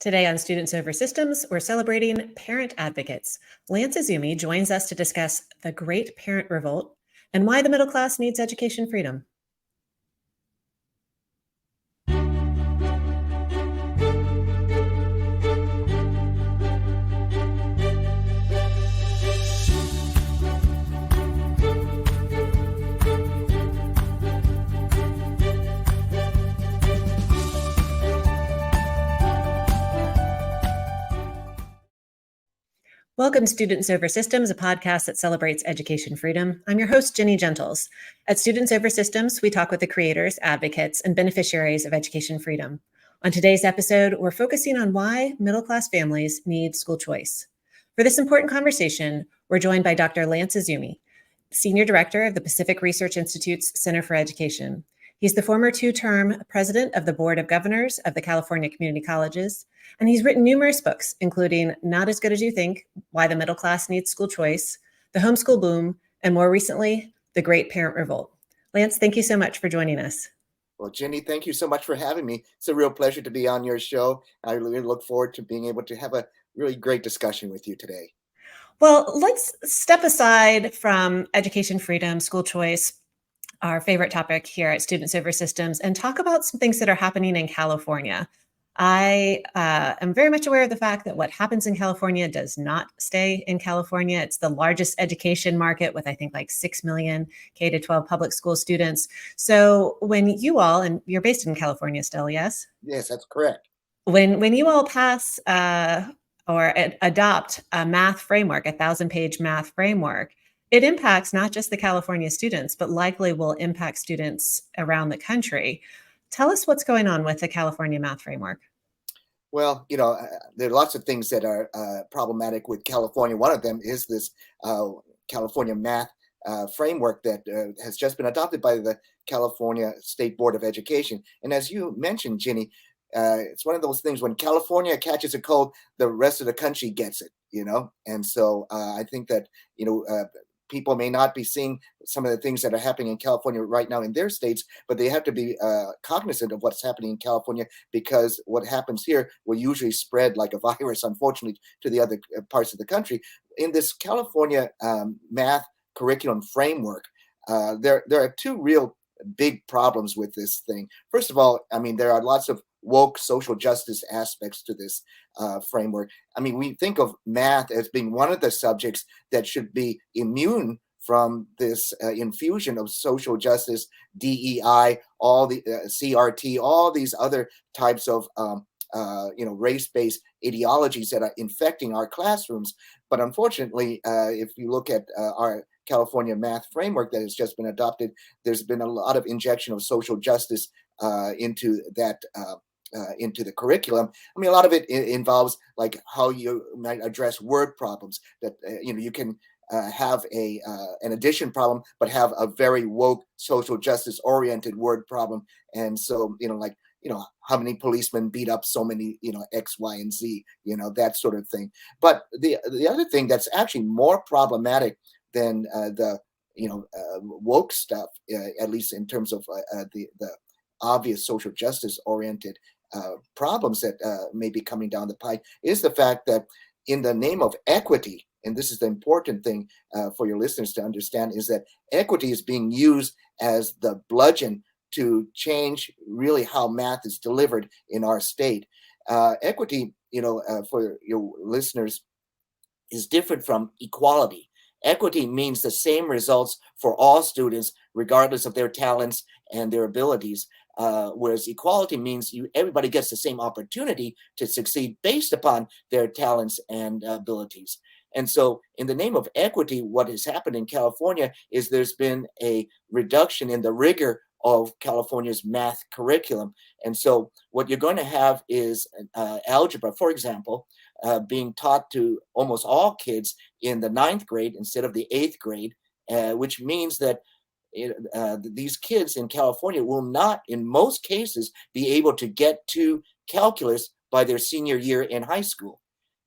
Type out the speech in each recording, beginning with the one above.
Today on Students Over Systems, we're celebrating parent advocates. Lance Izumi joins us to discuss the Great Parent Revolt and why the middle class needs education freedom. Welcome, Students Over Systems, a podcast that celebrates education freedom. I'm your host, Jenny Gentles. At Students Over Systems, we talk with the creators, advocates, and beneficiaries of education freedom. On today's episode, we're focusing on why middle-class families need school choice. For this important conversation, we're joined by Dr. Lance Izumi, Senior Director of the Pacific Research Institute's Center for Education. He's the former two-term president of the Board of Governors of the California Community Colleges, and he's written numerous books, including Not as Good as You Think, Why the Middle Class Needs School Choice, The Homeschool Boom, and more recently, The Great Parent Revolt. Lance, thank you so much for joining us. Well, Jenny, thank you so much for having me. It's a real pleasure to be on your show. I really look forward to being able to have a really great discussion with you today. Well, let's step aside from education freedom, school choice, our favorite topic here at Students Over Systems, and talk about some things that are happening in California. I am very much aware of the fact that what happens in California does not stay in California. It's the largest education market with, I think, like 6 million K-12 public school students. So when you all, and you're based in California still, yes? Yes, that's correct. When you all pass or adopt a math framework, a 1,000-page math framework, it impacts not just the California students, but likely will impact students around the country. Tell us what's going on with the California math framework. Well, there are lots of things that are problematic with California. One of them is this California math framework that has just been adopted by the California State Board of Education. And as you mentioned, Ginny, it's one of those things when California catches a cold, the rest of the country gets it, And so I think that, people may not be seeing some of the things that are happening in California right now in their states, but they have to be cognizant of what's happening in California, because what happens here will usually spread like a virus, unfortunately, to the other parts of the country. In this California math curriculum framework, there are two real big problems with this thing. First of all, there are lots of woke social justice aspects to this framework. We think of math as being one of the subjects that should be immune from this infusion of social justice, DEI, all the CRT, all these other types of race-based ideologies that are infecting our classrooms. But unfortunately, if you look at our California math framework that has just been adopted, there's been a lot of injection of social justice into that into the curriculum. A lot of it involves like how you might address word problems, that you can have an addition problem, but have a very woke social justice oriented word problem. And so, how many policemen beat up so many, X, Y, and Z, that sort of thing. But the other thing that's actually more problematic than the woke stuff, at least in terms of the obvious social justice oriented problems that may be coming down the pike, is the fact that in the name of equity, and this is the important thing for your listeners to understand, is that equity is being used as the bludgeon to change really how math is delivered in our state. Equity, for your listeners, is different from equality. Equity means the same results for all students, regardless of their talents and their abilities. Whereas equality means everybody gets the same opportunity to succeed based upon their talents and abilities. And so in the name of equity, what has happened in California is there's been a reduction in the rigor of California's math curriculum. And so what you're going to have is algebra, for example, being taught to almost all kids in the 9th grade instead of the 8th grade, which means that these kids in California will not, in most cases, be able to get to calculus by their senior year in high school.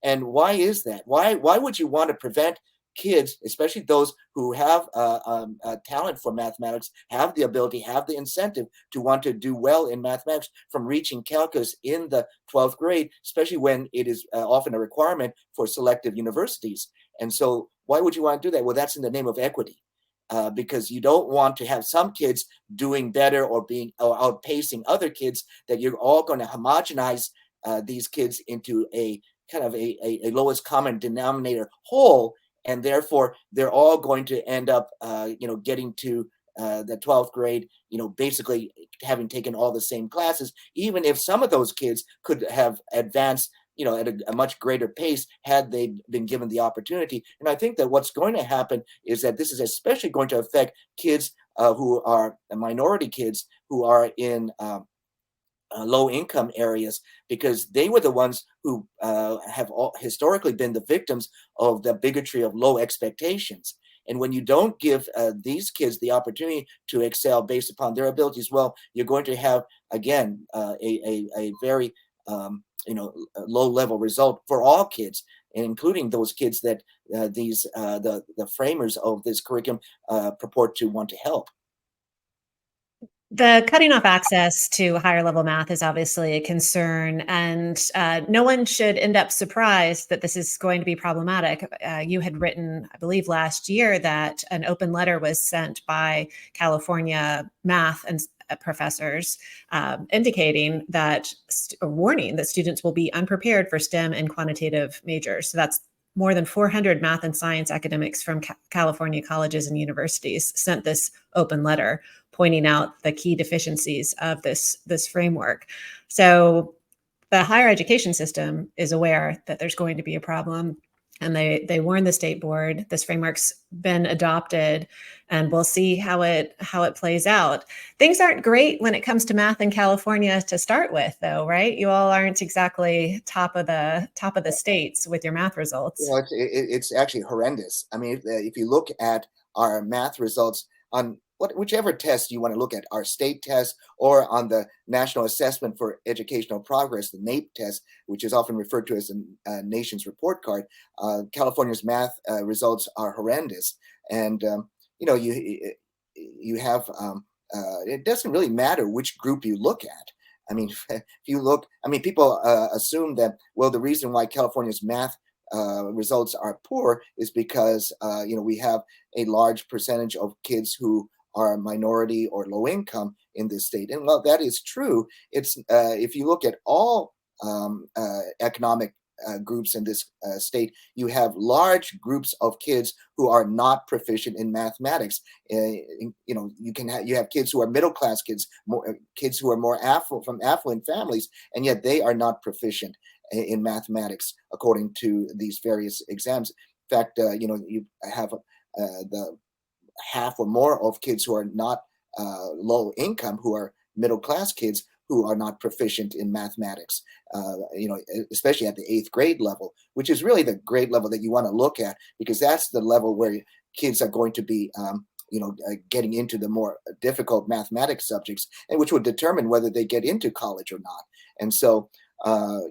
And why is that? Why would you want to prevent kids, especially those who have talent for mathematics, have the ability, have the incentive to want to do well in mathematics, from reaching calculus in the 12th grade, especially when it is often a requirement for selective universities. And so why would you want to do that? Well, that's in the name of equity. Because you don't want to have some kids doing better or outpacing other kids, that you're all going to homogenize these kids into a kind of a lowest common denominator whole, and therefore they're all going to end up getting to the 12th grade, basically having taken all the same classes, even if some of those kids could have advanced at a much greater pace had they been given the opportunity. And I think that what's going to happen is that this is especially going to affect kids who are minority kids who are in low income areas, because they were the ones who have historically been the victims of the bigotry of low expectations. And when you don't give these kids the opportunity to excel based upon their abilities, well, you're going to have, again, a very low level result for all kids, including those kids that the framers of this curriculum purport to want to help. The cutting off access to higher level math is obviously a concern, and no one should end up surprised that this is going to be problematic. You had written, I believe, last year that an open letter was sent by California math and professors indicating that, a warning that students will be unprepared for STEM and quantitative majors. So that's more than 400 math and science academics from California colleges and universities sent this open letter pointing out the key deficiencies of this framework. So the higher education system is aware that there's going to be a problem, and they warn the state board. This framework's been adopted, and we'll see how it plays out. Things aren't great when it comes to math in California to start with, though, right? You all aren't exactly top of the states with your math results. It's actually horrendous. I mean, if you look at our math results on whichever test you want to look at, our state test or on the National Assessment for Educational Progress, the NAEP test, which is often referred to as the nation's report card, California's math results are horrendous. And you have it doesn't really matter which group you look at. I mean, if you look, people assume that, well, the reason why California's math results are poor is because we have a large percentage of kids who are minority or low income in this state. And while that is true, it's if you look at all economic groups in this state, you have large groups of kids who are not proficient in mathematics. You have kids who are middle class kids, kids who are more from affluent families, and yet they are not proficient in mathematics according to these various exams. In fact, you have the half or more of kids who are not low income, who are middle class kids, who are not proficient in mathematics, especially at the 8th grade level, which is really the grade level that you want to look at, because that's the level where kids are going to be getting into the more difficult mathematics subjects, and which would determine whether they get into college or not. And so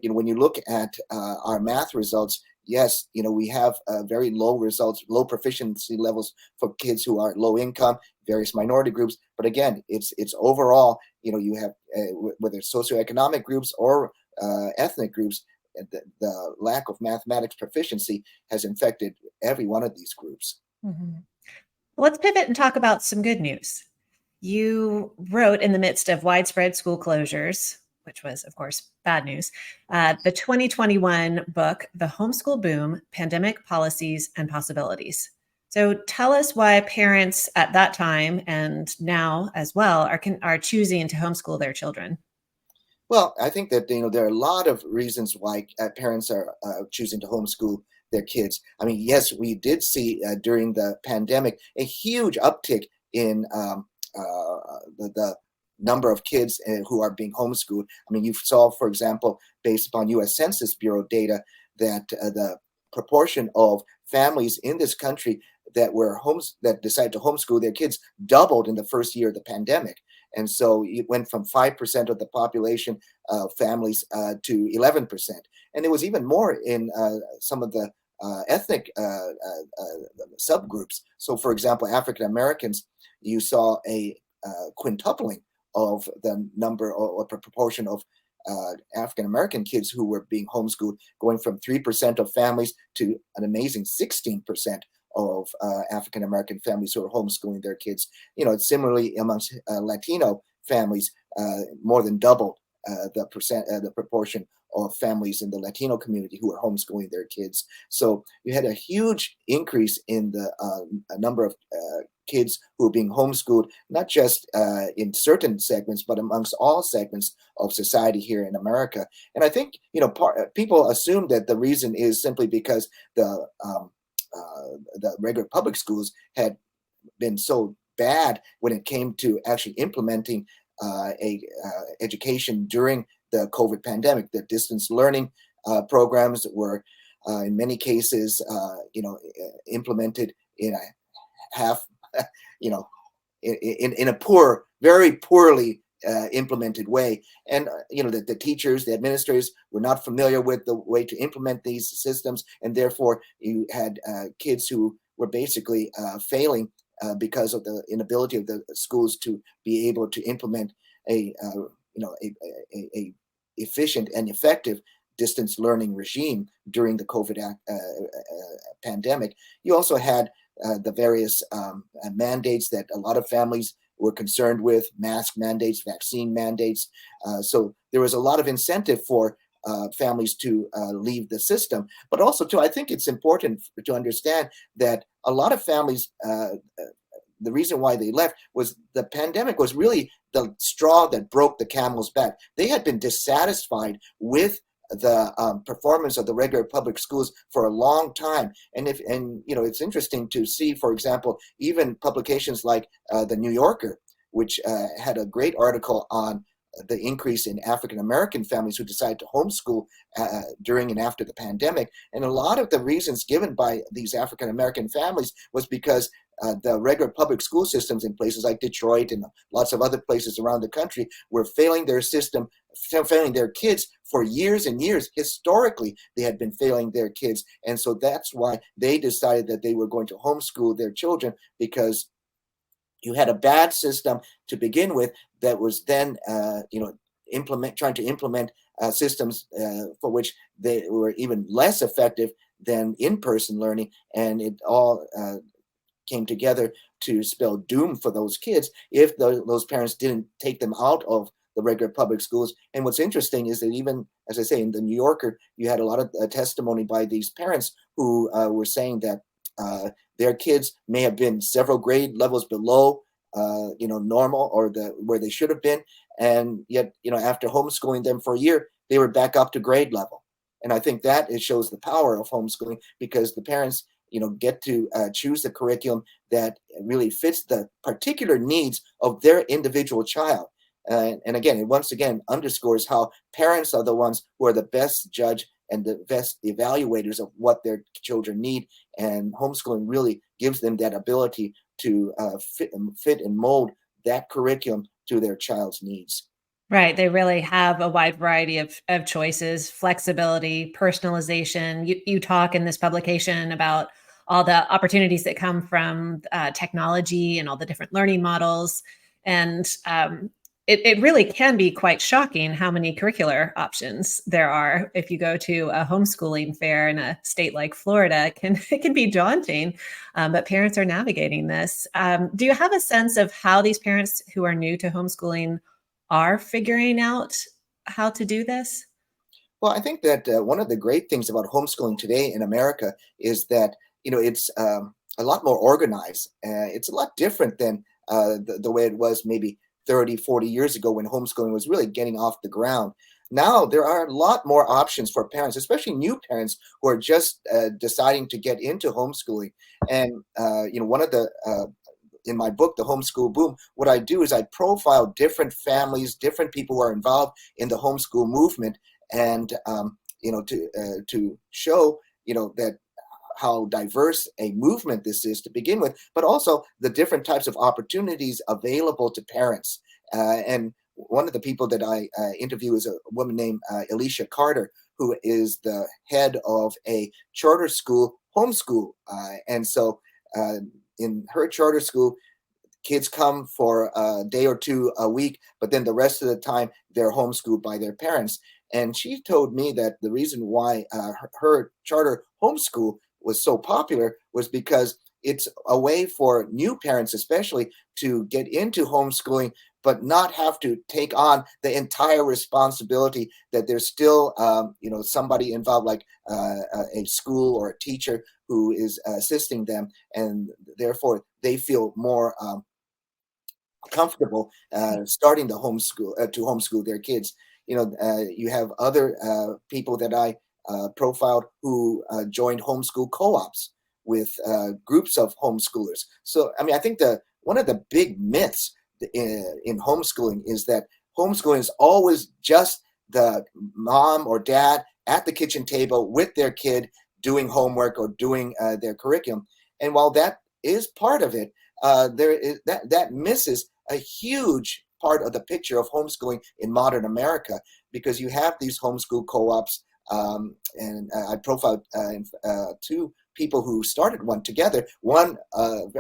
when you look at our math results, yes, we have very low results, low proficiency levels for kids who are low income, various minority groups. But again, it's overall, you have whether it's socioeconomic groups or ethnic groups, the lack of mathematics proficiency has infected every one of these groups. Mm-hmm. Let's pivot and talk about some good news. You wrote, in the midst of widespread school closures, which was, of course, bad news, the 2021 book, The Homeschool Boom, Pandemic Policies and Possibilities. So tell us why parents at that time and now as well are choosing to homeschool their children. Well, I think that there are a lot of reasons why parents are choosing to homeschool their kids. I mean, yes, we did see during the pandemic a huge uptick in the number of kids who are being homeschooled. I mean, you saw, for example, based upon U.S. Census Bureau data, that the proportion of families in this country that decided to homeschool their kids doubled in the first year of the pandemic. And so it went from 5% of the population families to 11%. And it was even more in some of the ethnic subgroups. So, for example, African Americans, you saw a quintupling of the number or proportion of African American kids who were being homeschooled, going from 3% of families to an amazing 16% of African American families who are homeschooling their kids. Similarly amongst Latino families, more than doubled the proportion of families in the Latino community who are homeschooling their kids. So you had a huge increase in the number of kids who are being homeschooled, not just in certain segments, but amongst all segments of society here in America. And I think, people assume that the reason is simply because the regular public schools had been so bad when it came to actually implementing education during the COVID pandemic. The distance learning programs were, in many cases, implemented in a half, in a very poorly implemented way. And, the teachers, the administrators were not familiar with the way to implement these systems. And therefore, you had kids who were basically failing because of the inability of the schools to be able to implement a efficient and effective distance learning regime during the COVID pandemic. You also had the various mandates that a lot of families were concerned with: mask mandates, vaccine mandates. So there was a lot of incentive for families to leave the system. But also, too, I think it's important to understand that a lot of families, the reason why they left was the pandemic was really the straw that broke the camel's back. They had been dissatisfied with the performance of the regular public schools for a long time. And it's interesting to see, for example, even publications like the New Yorker, which had a great article on the increase in African American families who decided to homeschool during and after the pandemic. And a lot of the reasons given by these African American families was because the regular public school systems in places like Detroit and lots of other places around the country were failing their system, failing their kids for years and years. Historically, they had been failing their kids. And so that's why they decided that they were going to homeschool their children, because you had a bad system to begin with that was then, trying to implement systems for which they were even less effective than in-person learning. And it all came together to spell doom for those kids if those parents didn't take them out of the regular public schools. And what's interesting is that even, as I say, in the New Yorker, you had a lot of testimony by these parents who were saying that their kids may have been several grade levels below, normal or where they should have been, and yet, after homeschooling them for a year, they were back up to grade level. And I think that it shows the power of homeschooling, because the parents, get to choose the curriculum that really fits the particular needs of their individual child. And again, it once again underscores how parents are the ones who are the best judge and the best evaluators of what their children need. And homeschooling really gives them that ability to fit and mold that curriculum to their child's needs. Right. They really have a wide variety of choices, flexibility, personalization. You talk in this publication about all the opportunities that come from technology and all the different learning models. And it really can be quite shocking how many curricular options there are. If you go to a homeschooling fair in a state like Florida, it can be daunting, but parents are navigating this. Do you have a sense of how these parents who are new to homeschooling are figuring out how to do this? Well, I think that one of the great things about homeschooling today in America is that, it's a lot more organized. It's a lot different than the way it was maybe 30, 40 years ago when homeschooling was really getting off the ground. Now there are a lot more options for parents, especially new parents who are just deciding to get into homeschooling. And, one of the in my book, The Homeschool Boom, what I do is I profile different families, different people who are involved in the homeschool movement, and to show that how diverse a movement this is to begin with, but also the different types of opportunities available to parents. And one of the people that I interview is a woman named Alicia Carter, who is the head of a charter school homeschool. And so in her charter school, kids come for a day or two a week, but then the rest of the time they're homeschooled by their parents. And she told me that the reason why her charter homeschool was so popular was because it's a way for new parents, especially, to get into homeschooling, but not have to take on the entire responsibility that there's still, somebody involved, like a school or a teacher who is assisting them, and therefore they feel more comfortable starting the homeschool to homeschool their kids. You have other people that I profiled who joined homeschool co-ops with groups of homeschoolers. So, I mean, I think one of the big myths in homeschooling is that homeschooling is always just the mom or dad at the kitchen table with their kid doing homework or doing their curriculum. And while that is part of it, there is that misses a huge part of the picture of homeschooling in modern America, because you have these homeschool co-ops, and I profiled two people who started one together, one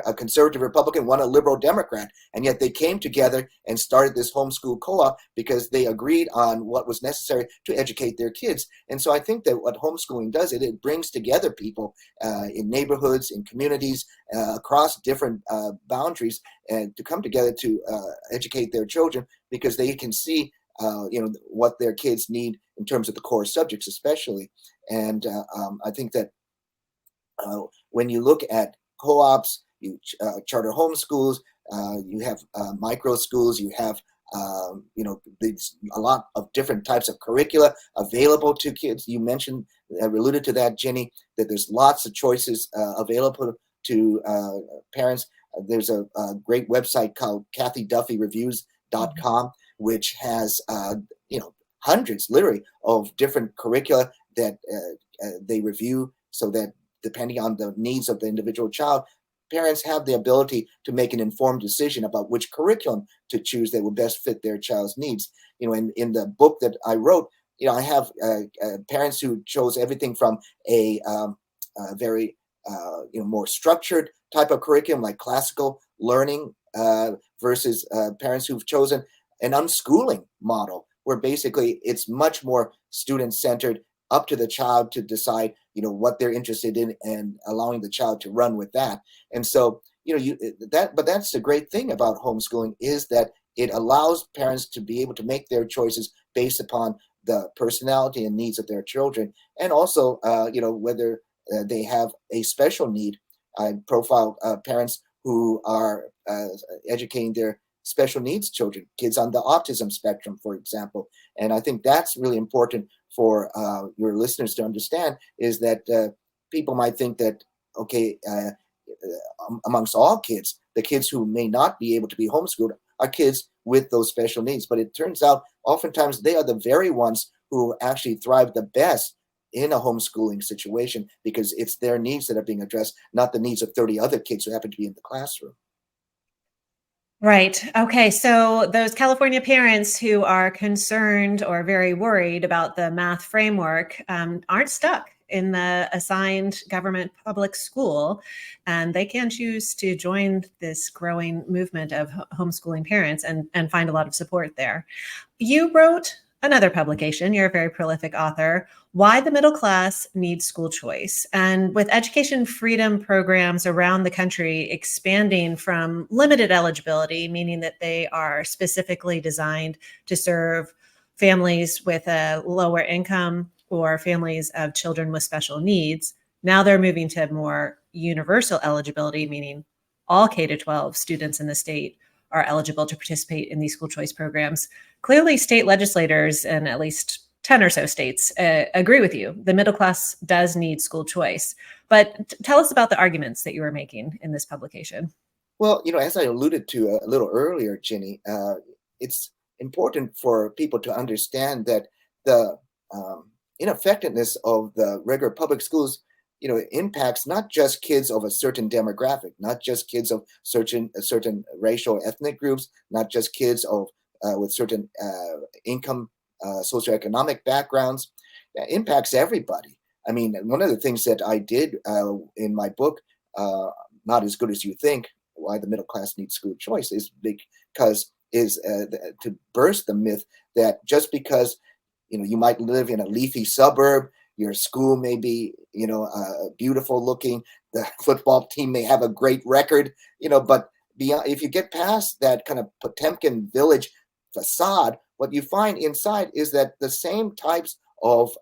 a conservative Republican, one a liberal Democrat, and yet they came together and started this homeschool co-op because they agreed on what was necessary to educate their kids. And so I think that what homeschooling does, it brings together people in neighborhoods, in communities, across different boundaries, and to come together to educate their children, because they can see what their kids need in terms of the core subjects, especially. And I think that when you look at co-ops, you charter homeschools, you have micro schools, you have a lot of different types of curricula available to kids. You mentioned, alluded to that, Jenny, that there's lots of choices available to parents. There's a great website called KathyDuffyReviews.com, which has hundreds, literally, of different curricula that they review, so that depending on the needs of the individual child, parents have the ability to make an informed decision about which curriculum to choose that will best fit their child's needs. In the book that I wrote, I have parents who chose everything from a very more structured type of curriculum, like classical learning, versus parents who've chosen an unschooling model, where basically it's much more student-centered, up to the child to decide, what they're interested in, and allowing the child to run with that. And so, but that's the great thing about homeschooling, is that it allows parents to be able to make their choices based upon the personality and needs of their children, and also, whether they have a special need. I profile parents who are educating their special needs children, kids on the autism spectrum, for example. And I think that's really important for your listeners to understand, is that people might think that, okay, amongst all kids, the kids who may not be able to be homeschooled are kids with those special needs. But it turns out oftentimes they are the very ones who actually thrive the best in a homeschooling situation, because it's their needs that are being addressed, not the needs of 30 other kids who happen to be in the classroom. Right. Okay. So those California parents who are concerned or very worried about the math framework aren't stuck in the assigned government public school, and they can choose to join this growing movement of homeschooling parents and find a lot of support there. You wrote another publication, you're a very prolific author, Why the Middle Class Needs School Choice. And with education freedom programs around the country expanding from limited eligibility, meaning that they are specifically designed to serve families with a lower income or families of children with special needs, now they're moving to more universal eligibility, meaning all K-12 students in the state are eligible to participate in these school choice programs. Clearly, state legislators in at least 10 or so states agree with you. The middle class does need school choice. But tell us about the arguments that you were making in this publication. Well, as I alluded to a little earlier, Ginny, it's important for people to understand that the ineffectiveness of the regular public schools, impacts not just kids of a certain demographic, not just kids of certain racial ethnic groups, not just kids of with certain income, socioeconomic backgrounds. impacts everybody. I mean, one of the things that I did in my book, Not As Good As You Think, Why the Middle Class Needs School Choice, is because to burst the myth that just because you might live in a leafy suburb, your school may be beautiful looking, the football team may have a great record, but beyond, if you get past that kind of Potemkin village facade, what you find inside is that the same types of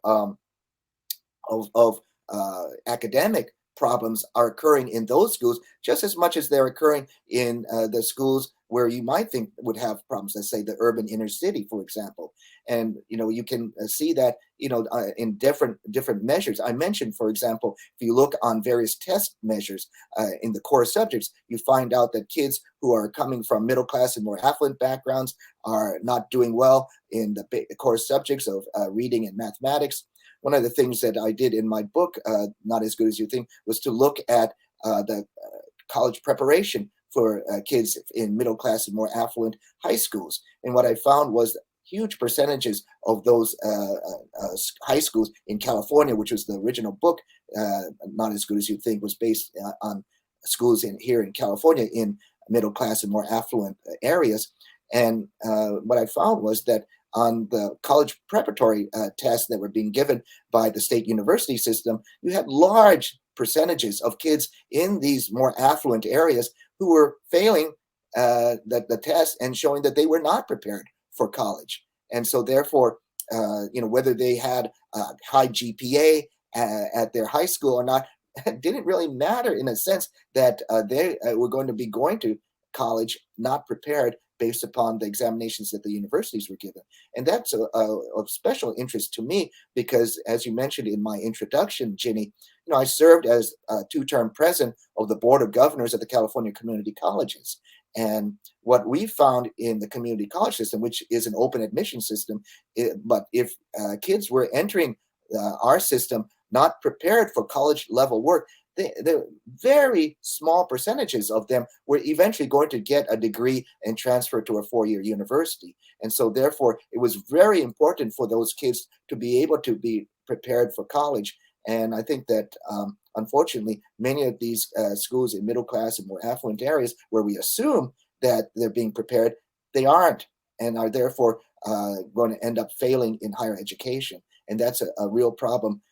academic problems are occurring in those schools just as much as they're occurring in the schools where you might think would have problems. Let's say the urban inner city, for example, and you can see that in different measures. I mentioned, for example, if you look on various test measures in the core subjects, you find out that kids who are coming from middle class and more affluent backgrounds are not doing well in the core subjects of reading and mathematics. One of the things that I did in my book, Not As Good As You Think, was to look at the college preparation for kids in middle class and more affluent high schools. And what I found was huge percentages of those high schools in California, which was the original book, Not As Good As You Think, was based on schools here in California in middle class and more affluent areas. And what I found was that on the college preparatory tests that were being given by the state university system, you had large percentages of kids in these more affluent areas who were failing the test and showing that they were not prepared for college. And so therefore, whether they had a high GPA at their high school or not, didn't really matter, in a sense that they were going to be going to college not prepared based upon the examinations that the universities were given. And that's of special interest to me because, as you mentioned in my introduction, Ginny, I served as a two-term president of the Board of Governors at the California Community Colleges. And what we found in the community college system, which is an open admission system, but if kids were entering our system not prepared for college level work, the very small percentages of them were eventually going to get a degree and transfer to a four-year university. And so therefore, it was very important for those kids to be able to be prepared for college. And I think that, unfortunately, many of these schools in middle class and more affluent areas where we assume that they're being prepared, they aren't, and are therefore going to end up failing in higher education. And that's a real problem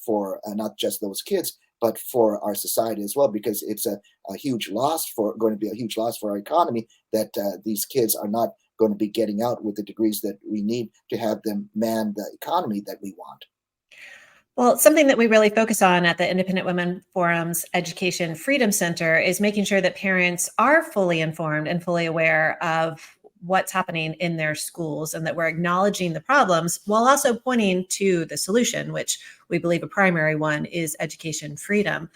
for not just those kids, but for our society as well, because it's going to be a huge loss for our economy that these kids are not going to be getting out with the degrees that we need to have them man the economy that we want. Well, something that we really focus on at the Independent Women Forum's Education Freedom Center is making sure that parents are fully informed and fully aware of what's happening in their schools, and that we're acknowledging the problems while also pointing to the solution, which we believe a primary one is education freedom.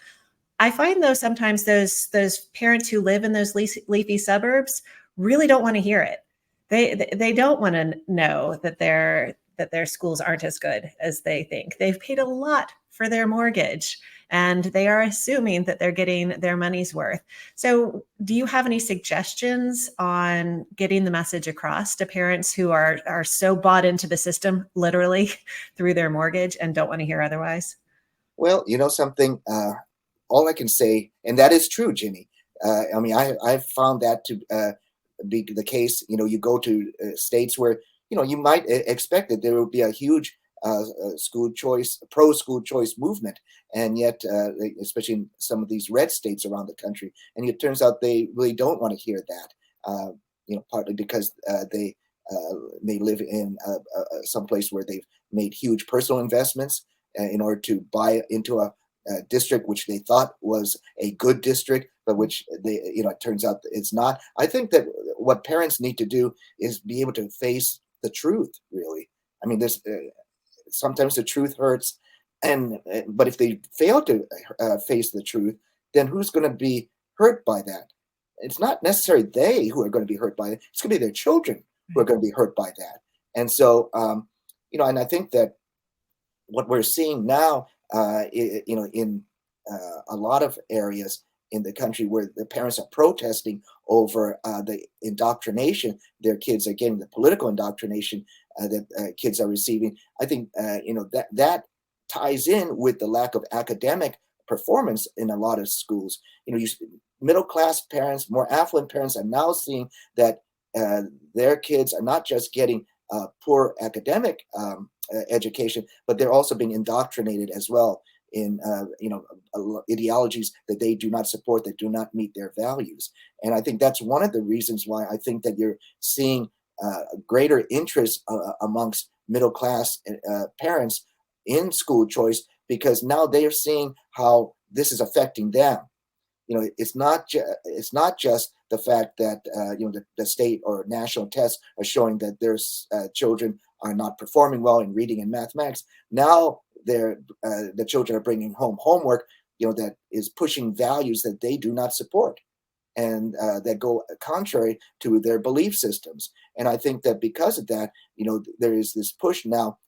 I find, though, sometimes those parents who live in those leafy suburbs really don't want to hear it. They don't want to know that their schools aren't as good as they think. They've paid a lot for their mortgage, and they are assuming that they're getting their money's worth. So do you have any suggestions on getting the message across to parents who are so bought into the system, literally, through their mortgage and don't want to hear otherwise? Well, something, all I can say, and that is true, Ginny. I mean, I've found that to be the case. You go to states where, you might expect that there will be a huge pro-school choice movement. And yet, especially in some of these red states around the country, and it turns out they really don't want to hear that, partly because they may live in some place where they've made huge personal investments in order to buy into a district which they thought was a good district, but which it turns out it's not. I think that what parents need to do is be able to face the truth, really. I mean, there's sometimes the truth hurts, but if they fail to face the truth, then who's going to be hurt by that? It's not necessarily they who are going to be hurt by it. It's going to be their children who are going to be hurt by that. And so, and I think that what we're seeing now, in a lot of areas, in the country where the parents are protesting over the indoctrination their kids are getting, the political indoctrination that kids are receiving. I think that ties in with the lack of academic performance in a lot of schools. Middle class parents, more affluent parents are now seeing that their kids are not just getting poor academic education, but they're also being indoctrinated as well in ideologies that they do not support, that do not meet their values. And I think that's one of the reasons why I think that you're seeing greater interest amongst middle class parents in school choice, because now they are seeing how this is affecting them. It's not just the fact that the state or national tests are showing that their children are not performing well in reading and mathematics. Now the children are bringing home homework that is pushing values that they do not support, and that go contrary to their belief systems. And I think that because of that, there is this push now.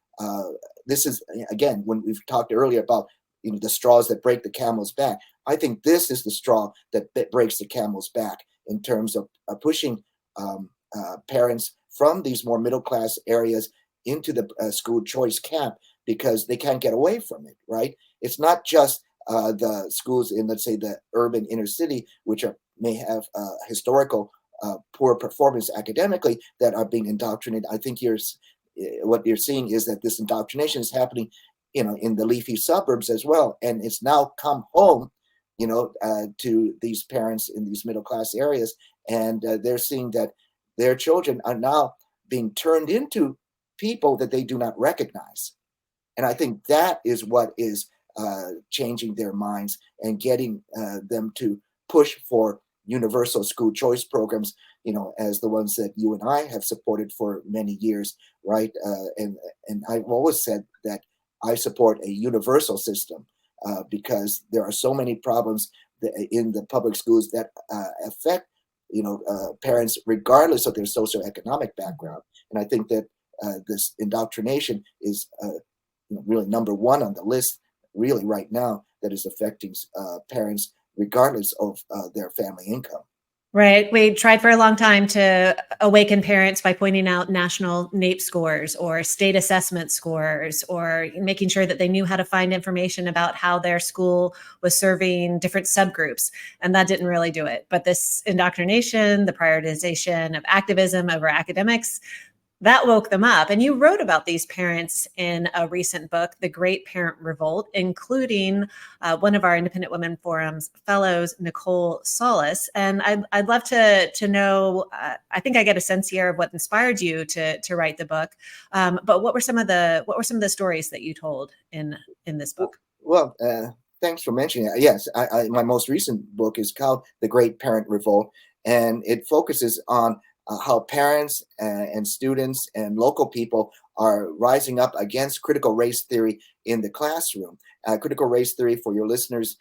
This is, again, when we've talked earlier about the straws that break the camel's back. I think this is the straw that breaks the camel's back in terms of pushing parents from these more middle class areas into the school choice camp, because they can't get away from it, right? It's not just the schools in, let's say, the urban inner city, which may have historical poor performance academically, that are being indoctrinated. I think what you're seeing is that this indoctrination is happening in the leafy suburbs as well. And it's now come home, to these parents in these middle class areas. And they're seeing that their children are now being turned into people that they do not recognize. And I think that is what is changing their minds and getting them to push for universal school choice programs, as the ones that you and I have supported for many years, right? And I've always said that I support a universal system because there are so many problems in the public schools that affect, parents regardless of their socioeconomic background. And I think that this indoctrination is really number one on the list, really right now, that is affecting parents regardless of their family income. Right. We tried for a long time to awaken parents by pointing out national NAEP scores or state assessment scores, or making sure that they knew how to find information about how their school was serving different subgroups. And that didn't really do it. But this indoctrination, the prioritization of activism over academics, that woke them up. And you wrote about these parents in a recent book, The Great Parent Revolt, including one of our Independent Women Forum's fellows, Nicole Solis. And I'd love to know, I think I get a sense here of what inspired you to write the book. But what were some of the stories that you told in this book? Well, thanks for mentioning it. Yes, my most recent book is called The Great Parent Revolt, and it focuses on how parents and students and local people are rising up against critical race theory in the classroom. Critical race theory, for your listeners,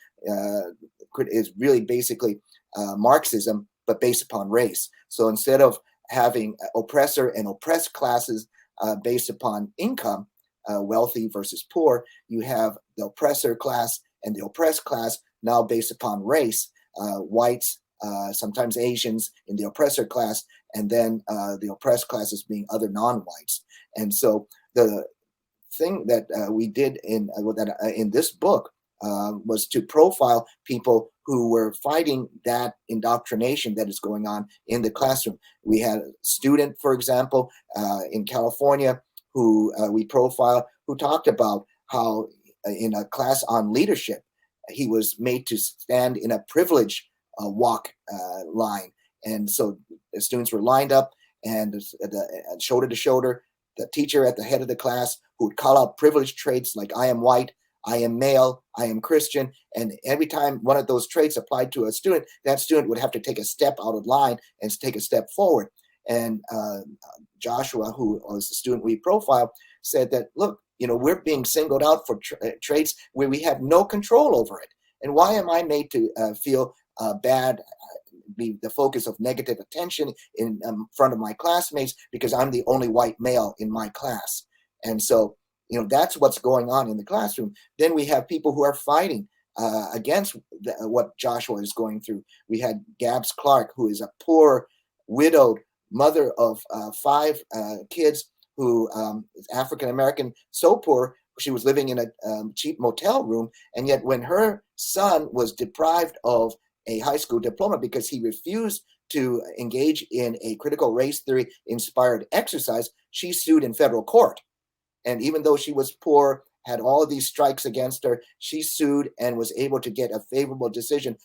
is really basically Marxism, but based upon race. So instead of having oppressor and oppressed classes based upon income, wealthy versus poor, you have the oppressor class and the oppressed class now based upon race, whites, sometimes Asians in the oppressor class, and then the oppressed classes being other non-whites. And so the thing that we did in this book was to profile people who were fighting that indoctrination that is going on in the classroom. We had a student, for example, in California, who we profiled, who talked about how in a class on leadership, he was made to stand in a privilege walk line. And so the students were lined up and shoulder to shoulder, the teacher at the head of the class who would call out privilege traits like I am white, I am male, I am Christian. And every time one of those traits applied to a student, that student would have to take a step out of line and take a step forward. And Joshua, who was the student we profiled, said that, look, we're being singled out for traits where we have no control over it. And why am I made to feel bad, be the focus of negative attention in front of my classmates because I'm the only white male in my class? And so, that's what's going on in the classroom. Then we have people who are fighting against what Joshua is going through. We had Gabs Clark, who is a poor, widowed mother of 5 kids, who is African American, so poor she was living in a cheap motel room. And yet when her son was deprived of a high school diploma because he refused to engage in a critical race theory inspired exercise, she sued in federal court. And even though she was poor, had all of these strikes against her, she sued and was able to get a favorable decision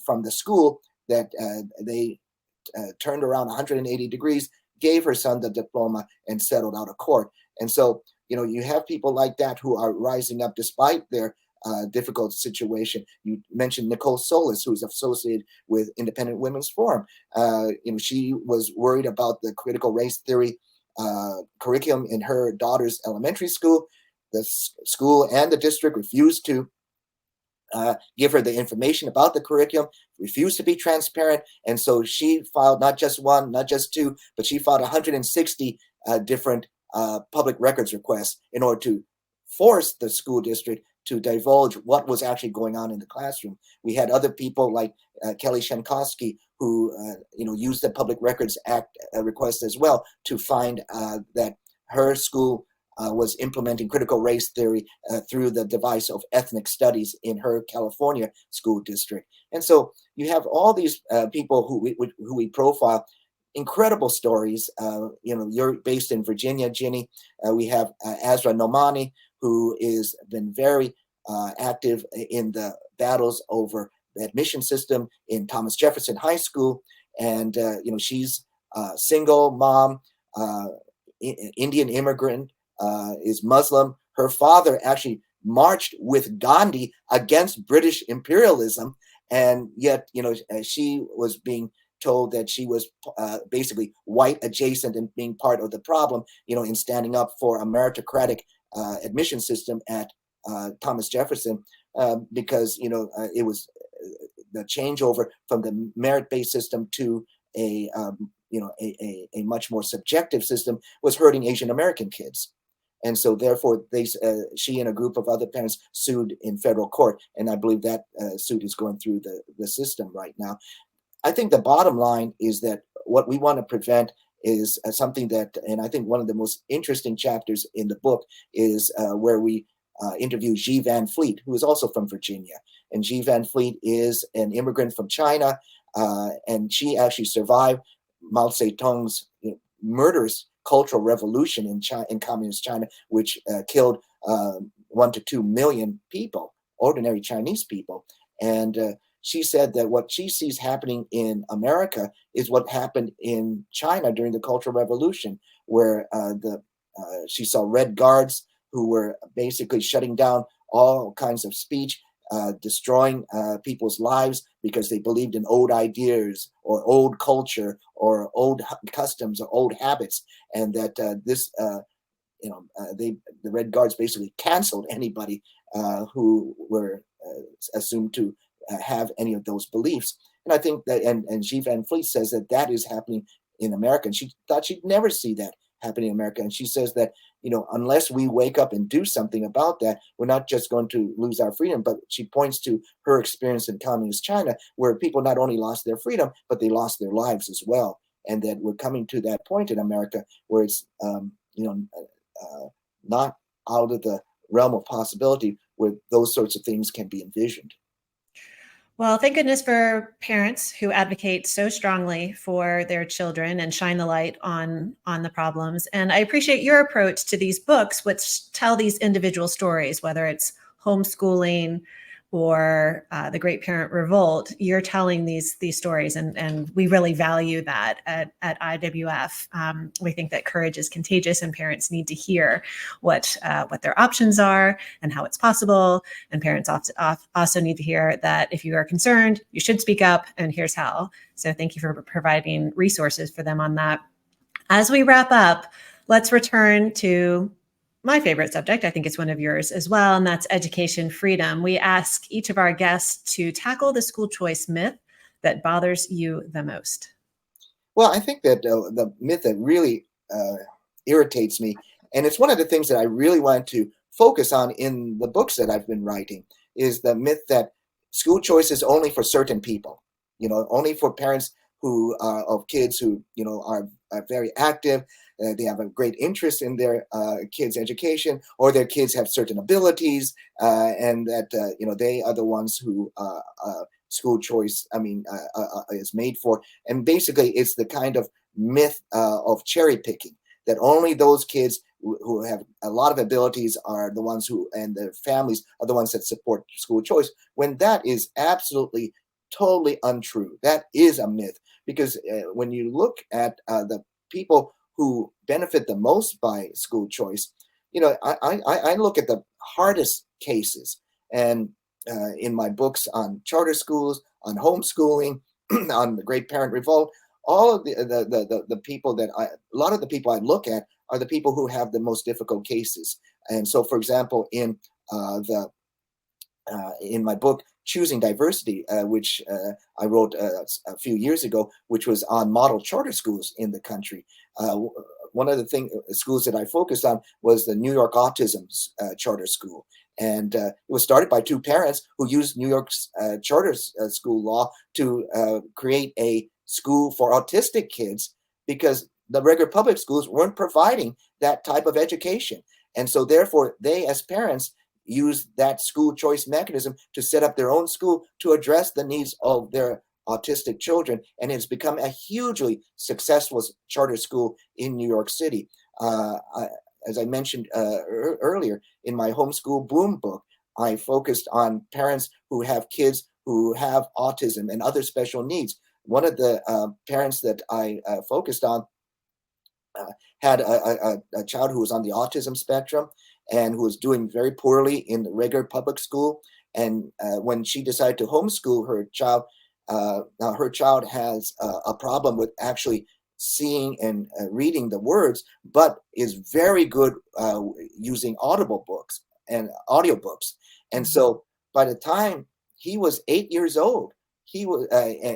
from the school that they turned around 180 degrees, gave her son the diploma, and settled out of court. And so, you have people like that who are rising up despite their difficult situation. You mentioned Nicole Solis, who's associated with Independent Women's Forum. She was worried about the critical race theory curriculum in her daughter's elementary school. The school and the district refused to give her the information about the curriculum, refused to be transparent. And so she filed not just 1, not just 2, but she filed 160 different public records requests in order to force the school district to divulge what was actually going on in the classroom. We had other people like Kelly Shankowski, who used the Public Records Act request as well to find that her school was implementing critical race theory through the device of ethnic studies in her California school district. And so you have all these people who we profile, incredible stories. You're based in Virginia, Ginny. We have Azra Nomani, who has been very active in the battles over the admission system in Thomas Jefferson High School. And, she's a single mom, Indian immigrant, is Muslim. Her father actually marched with Gandhi against British imperialism. And yet, she was being told that she was basically white adjacent and being part of the problem, in standing up for a meritocratic admission system at Thomas Jefferson, because, it was the changeover from the merit-based system to a much more subjective system was hurting Asian American kids. And so therefore she and a group of other parents sued in federal court. And I believe that suit is going through the system right now. I think the bottom line is that what we want to prevent is something that, and I think one of the most interesting chapters in the book is where we interview Xi Van Fleet, who is also from Virginia. And Xi Van Fleet is an immigrant from China, and she actually survived Mao Zedong's murderous cultural revolution in communist China, which killed 1 to 2 million people, ordinary Chinese people. And she said that what she sees happening in America is what happened in China during the Cultural Revolution, where she saw Red Guards who were basically shutting down all kinds of speech, destroying people's lives because they believed in old ideas or old culture or old customs or old habits, and that the Red Guards basically canceled anybody who were assumed to have any of those beliefs. And I think that, and Xi Van Fleet says that is happening in America, and she thought she'd never see that happening in America. And she says that, unless we wake up and do something about that, we're not just going to lose our freedom. But she points to her experience in communist China, where people not only lost their freedom, but they lost their lives as well. And that we're coming to that point in America where it's, not out of the realm of possibility where those sorts of things can be envisioned. Well, thank goodness for parents who advocate so strongly for their children and shine the light on the problems. And I appreciate your approach to these books, which tell these individual stories, whether it's homeschooling or the Great Parent Revolt. You're telling these stories, and we really value that at IWF. We think that courage is contagious, and parents need to hear what their options are and how it's possible. And parents also need to hear that if you are concerned, you should speak up, and here's how. So thank you for providing resources for them on that. As we wrap up, let's return to my favorite subject. I think it's one of yours as well, and that's education freedom. We ask each of our guests to tackle the school choice myth that bothers you the most. Well, I think that the myth that really irritates me, and it's one of the things that I really want to focus on in the books that I've been writing, is the myth that school choice is only for certain people, only for parents who of kids who, are very active. They have a great interest in their kids' education, or their kids have certain abilities, and that, they are the ones who school choice, is made for. And basically, it's the kind of myth of cherry picking, that only those kids who have a lot of abilities are the ones who, and their families are the ones that support school choice, when that is absolutely, totally untrue. That is a myth, because when you look at the people who benefit the most by school choice, I look at the hardest cases, and in my books on charter schools, on homeschooling, on the Great Parent Revolt, all of the people a lot of the people I look at are the people who have the most difficult cases. And so, for example, in my book Choosing Diversity, which I wrote a few years ago, which was on model charter schools in the country, one of the schools that I focused on was the New York Autism Charter School. And it was started by two parents who used New York's charter school law to create a school for autistic kids, because the regular public schools weren't providing that type of education. And so therefore, they, as parents, use that school choice mechanism to set up their own school to address the needs of their autistic children. And it's become a hugely successful charter school in New York City. As I mentioned earlier, in my Homeschool Boom book, I focused on parents who have kids who have autism and other special needs. One of the parents that I focused on had a child who was on the autism spectrum and who was doing very poorly in the regular public school. And when she decided to homeschool her child, now her child has a problem with actually seeing and reading the words, but is very good using audible books and audiobooks. And so by the time he was 8 years old, he was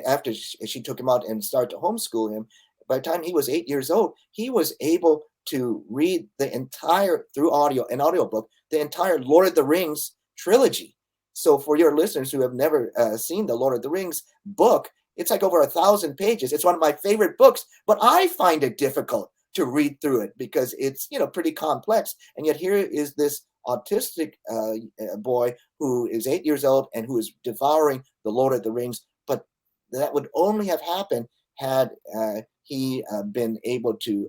after she took him out and started to homeschool him, by the time he was 8 years old, he was able to read the entire, through audio and audiobook, the entire Lord of the Rings trilogy. So for your listeners who have never seen the Lord of the Rings book, it's like over 1,000 pages. It's one of my favorite books, but I find it difficult to read through it because it's, pretty complex. And yet here is this autistic boy who is 8 years old and who is devouring the Lord of the Rings. But that would only have happened had he been able to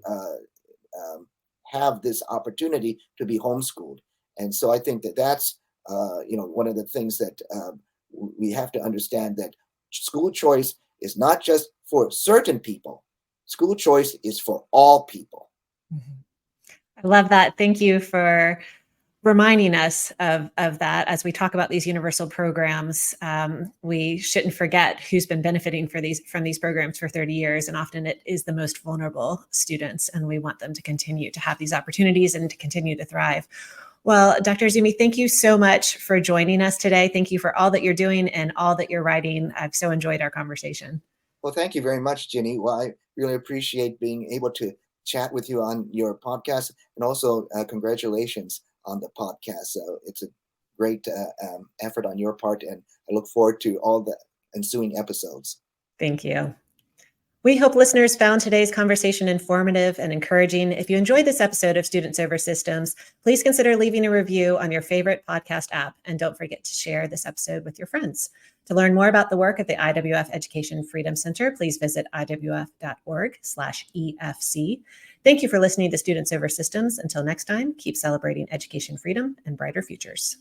have this opportunity to be homeschooled. And so I think that that's, one of the things that we have to understand, that school choice is not just for certain people. School choice is for all people. I love that. Thank you for reminding us of that. As we talk about these universal programs, we shouldn't forget who's been benefiting from these programs for 30 years. And often it is the most vulnerable students, and we want them to continue to have these opportunities and to continue to thrive. Well, Dr. Izumi, thank you so much for joining us today. Thank you for all that you're doing and all that you're writing. I've so enjoyed our conversation. Well, thank you very much, Ginny. Well, I really appreciate being able to chat with you on your podcast, and also congratulations on the podcast. So it's a great effort on your part, and I look forward to all the ensuing episodes. Thank you. We hope listeners found today's conversation informative and encouraging. If you enjoyed this episode of Students Over Systems, please consider leaving a review on your favorite podcast app, and don't forget to share this episode with your friends. To learn more about the work at the IWF Education Freedom Center, please visit iwf.org/EFC. Thank you for listening to Students Over Systems. Until next time, keep celebrating education freedom and brighter futures.